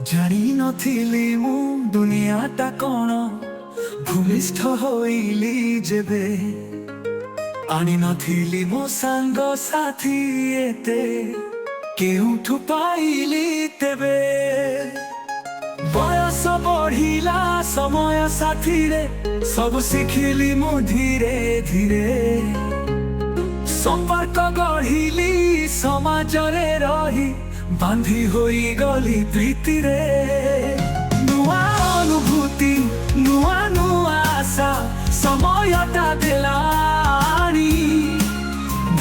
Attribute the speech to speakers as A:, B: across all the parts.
A: ଜାଣି ନଥିଲି ମୁଁ ଦୁନିଆଟା କ'ଣ ଭୂମିଷ୍ଠ ହୋଇଲି ଯେବେ ଆଣି ନଥିଲି ମୋ ସାଙ୍ଗ ସାଥୀ ଏତେ କେଉଁଠୁ ପାଇଲି ତେବେ ବୟସ ବଢିଲା ସମୟ ସାଥିରେ ସବୁ ଶିଖିଲି ମୁଁ ଧୀରେ ଧୀରେ ସମ୍ପର୍କ ଗଢିଲି ସମାଜରେ ରହି ବାନ୍ଧି ହୋଇଗଲି ପ୍ରୀତିରେ ନୂଆ ଅନୁଭୂତି ନୂଆ ନୂଆ ଆଶା ସମୟଟା ଦେଲାଣି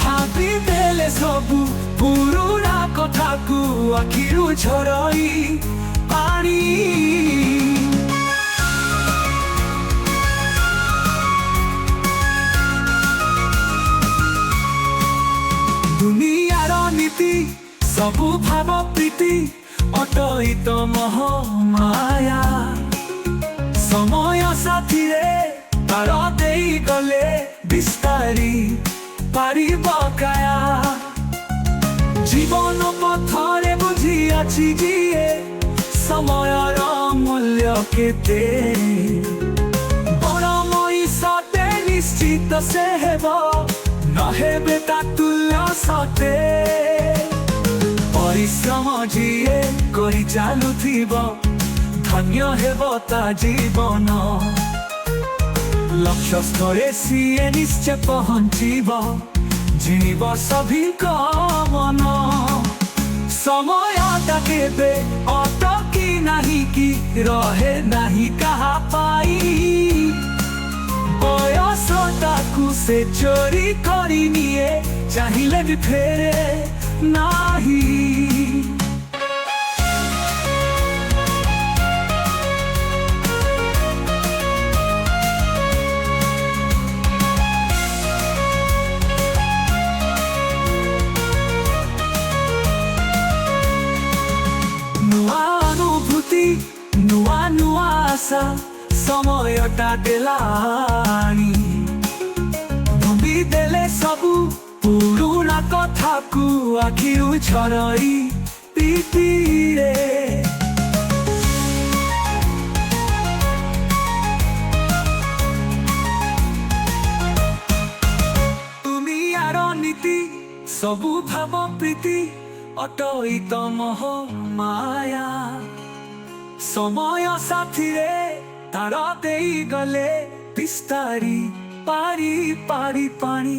A: ଭାବିଦେଲେ ସବୁ ପୁରୁଣା କଥାକୁ ଆଖିରୁ ଝରାଇ ପାଣି ଦୁନିଆର ନୀତି ସବୁ ଭାବ ପ୍ରୀତି ଅଟଳିତ ମୋହ ମାୟା ସମୟ ସାଥିରେ ତାର ଦେଇଗଲେ ବିସ୍ତାରି ପାରିବ କାୟା ଜୀବନ ପଥରେ ବୁଝିଅଛି ଯିଏ ସମୟର ମୂଲ୍ୟ କେତେ ବଡ଼ ମଣିଷଟେ ନିଶ୍ଚିତ ସେ ହେବ ନହେବେ ତା ତୁଲ୍ୟ ସତେ ପରିଶ୍ରମ ଯିଏ କରି ଚାଲୁଥିବ ଧନ୍ୟ ହେବ ତା ଜୀବନ ଲକ୍ଷ୍ୟ ସ୍ଥଳେ ସିଏ ନିଶ୍ଚୟ ପହଞ୍ଚିବ ଜିଣିବ ସଭିଙ୍କ ମନ ସମୟଟା କେବେ ଅଟକି ନାହିଁ କି ରହେ ନାହିଁ କାହା ପାଇଁ ବୟସଟାକୁ ସେ ଚୋରି କରି ନିଏ ଚାହିଁଲେ ବି ଫେରେ ନାହିଁ ନୂଆ ଅନୁଭୂତି ନୂଆ ନୂଆ ଆଶା ସମୟଟା ଦେଲାଣି ଭାବିଦେଲେ ସବୁ ପୁରୁଣା କଥାକୁ ଆଖିରୁ ଝରାଇ ପ୍ରୀତିରେ ଦୁନିଆର ନୀତି ସବୁ ଭାବ ପ୍ରୀତି ଅଟଳିତ ମୋହ ମାୟା ସମୟ ସାଥିରେ ତାର ଦେଇଗଲେ ବିସ୍ତାରି ପାରି ପାଣି